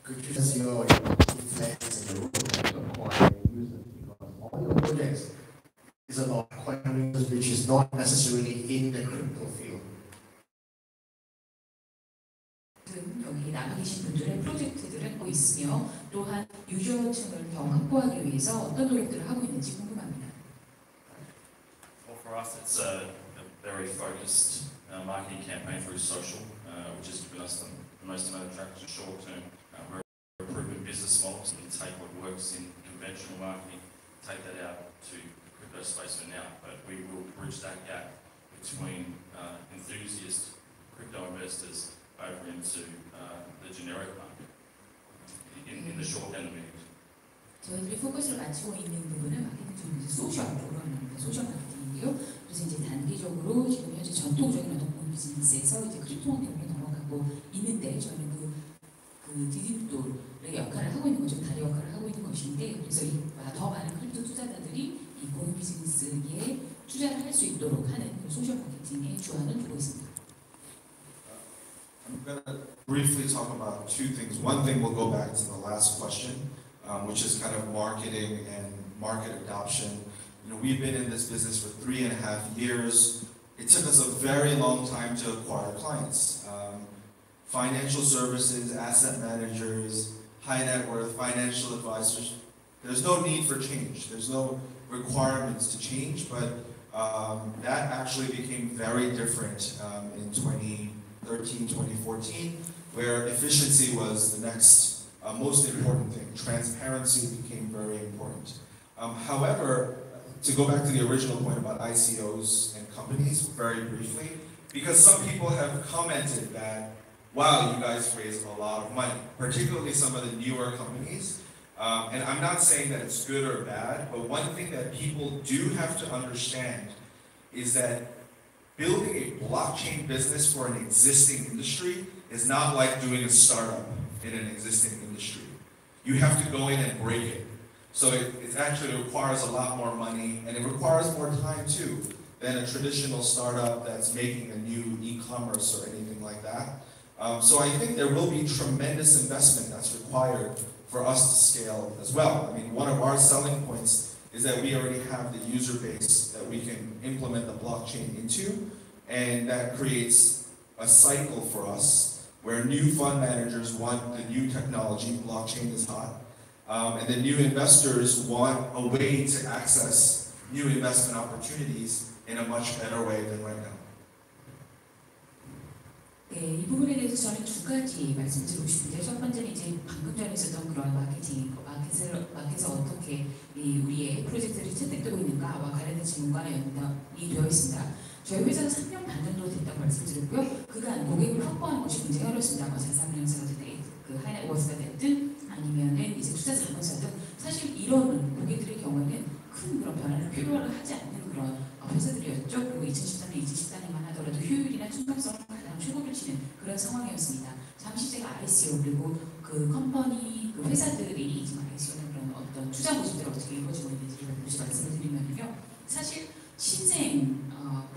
could you just your influence in the roadmap to acquire users? Because all your projects is about acquiring users which is not necessarily in the crypto field. 여기 남아 계신 분들의 프로젝트들을 하고 있으며 또한 유저층을 더 확보하기 위해서 어떤 노력들을 하고 있는지 궁금합니다. Well, for us, it's a very focused marketing campaign through social, which has given us the most amount of traction short term. We're a proven business model, so we can take what works in conventional marketing, take that out to the crypto space for now. But we will bridge that gap between enthusiast crypto investors over into the generic market in the short and the medium. 저희들이 포커스를 맞추고 있는 부분은 마케팅 중 소셜 쪽으로 하는 겁니다. 소셜 마케팅인데요. 그래서 이제 단기적으로 지금 현재 전통적인 어떤 비즈니스에서 이제 크립토 환경으로 넘어가고 있는데 저희는 그 디딤돌의 역할을 하고 있는 거죠. 다리 역할을 하고 있는 것인데 그래서 더 많은 크립토 투자자들이 이 고용 비즈니스에 투자를 할 수 있도록 하는 소셜 마케팅에 주안을 두고 있습니다. I'm going to briefly talk about two things. One thing will go back to the last question, which is kind of marketing and market adoption. You know, we've been in this business for 3.5 years. It took us a very long time to acquire clients. Financial services, asset managers, high net worth, financial advisors. There's no need for change. There's no requirements to change, but that actually became very different in 2013, 2014, where efficiency was the next most important thing. Transparency became very important. However, to go back to the original point about ICOs and companies, very briefly, because some people have commented that, wow, you guys raised a lot of money, particularly some of the newer companies. And I'm not saying that it's good or bad, but one thing that people do have to understand is that building a blockchain business for an existing industry is not like doing a startup in an existing industry. You have to go in and break it. So it actually requires a lot more money, and it requires more time too than a traditional startup that's making a new e-commerce or anything like that. So I think there will be tremendous investment that's required for us to scale as well. I mean, one of our selling points is that we already have the user base that we can implement the blockchain into, and that creates a cycle for us where new fund managers want the new technology, blockchain is hot, and the new investors want a way to access new investment opportunities in a much better way than right now. 네, 이 부분에 대해서 저는 두 가지 말씀드리고 싶은데 첫 번째는 이제 방금 전에 있었던 그런 마켓에서 어떻게 우리의 프로젝트들이 채택되고 있는가와 관련된 질문과 연관이 되어 있습니다. 저희 회사는 3년 반 정도 됐다고 말씀드렸고요. 그간 고객을 확보하는 것이 굉장히 어렵습니다. 자산운용사가 됐든 그 하이넷워스가 됐든 아니면은 이제 투자자문사 등 사실 이런 고객들의 경우에는 큰 그런 변화를 필요로 하지 않는 그런 회사들이었죠. 그리고 2013년, 2014년만 하더라도 효율이나 충성성을 가장 최고를 치는 그런 상황이었습니다. 잠시 제가 ICO 그리고 그 컴퍼니 그 회사들이 지금 ICO는 그런 어떤 투자 모습들이 어떻게 이루어지고 있는지를 다시 말씀을 드리면요. 사실 신생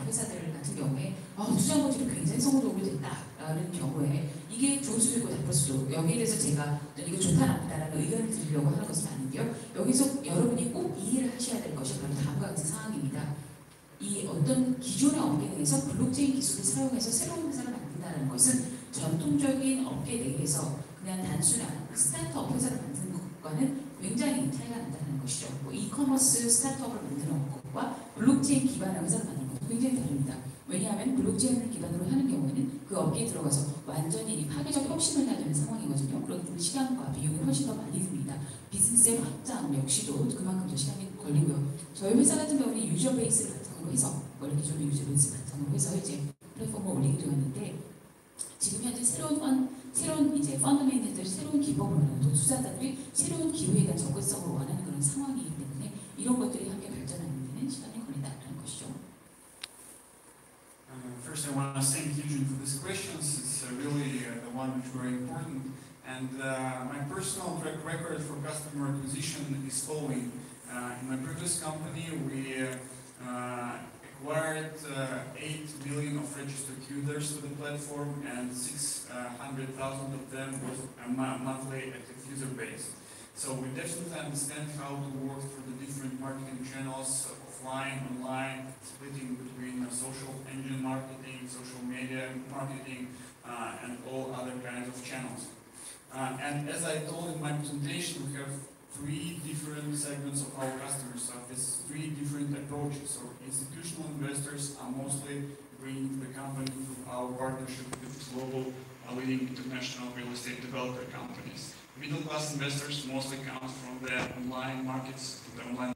회사들 같은 경우에 투자 모델이 굉장히 성공적으로 됐다라는 경우에 이게 좋을 수도 있고 나쁠 수도 여기에 대해서 제가 이거 좋다 나쁘다라는 의견을 드리려고 하는 것은 아닌데요. 여기서 여러분이 꼭 이해를 하셔야 될 것이 바로 다음과 같은 상황입니다. 이 어떤 기존의 업계 내에서 블록체인 기술을 사용해서 새로운 회사를 만든다는 것은 전통적인 업계 내에서 그냥 단순한 스타트업 회사를 만드는 것과는 굉장히 차이가 난다는 것이죠. 뭐 이커머스 스타트업을 만드는 것과 블록체인 기반의 회사를 만드는 것도 굉장히 다릅니다. 왜냐하면 블록체인을 기반으로 하는 경우에는 그 업계에 들어가서 완전히 파괴적 혁신을 해야 되는 상황이거든요. 그렇기 때문에 시간과 비용이 훨씬 더 많이 듭니다. 비즈니스의 확장 역시도 그만큼 더 시간이 걸리고요. 저희 회사 같은 경우는 유저 베이스를 바탕으로 해서 원래 기존의 유저 베이스 바탕으로 해서 이제 플랫폼을 올리게 되었는데 지금 현재 새로운 이제 펀드 매니저들이 새로운 기법을 원하는 또 투자자들이 새로운 기회에 대한 접근성을 원하는 그런 상황이기 때문에 이런 것들이 함께 발전하는 데는 시간이 걸린다는 것이죠. First, I want to thank Eugene for these questions. It's really the one which is very important. And my personal track record for customer acquisition is following. In my previous company, we acquired 8 million of registered users to the platform, and 600,000 of them was a monthly active user base. So we definitely understand how to work through the different marketing channels, offline, online, splitting between social engine marketing, social media marketing, and all other kinds of channels. And as I told in my presentation, we have 3 different segments of our customers. So there's 3 different approaches. So institutional investors are mostly bringing the company through our partnership with global leading international real estate developer companies. Middle class investors mostly come from the online markets, the online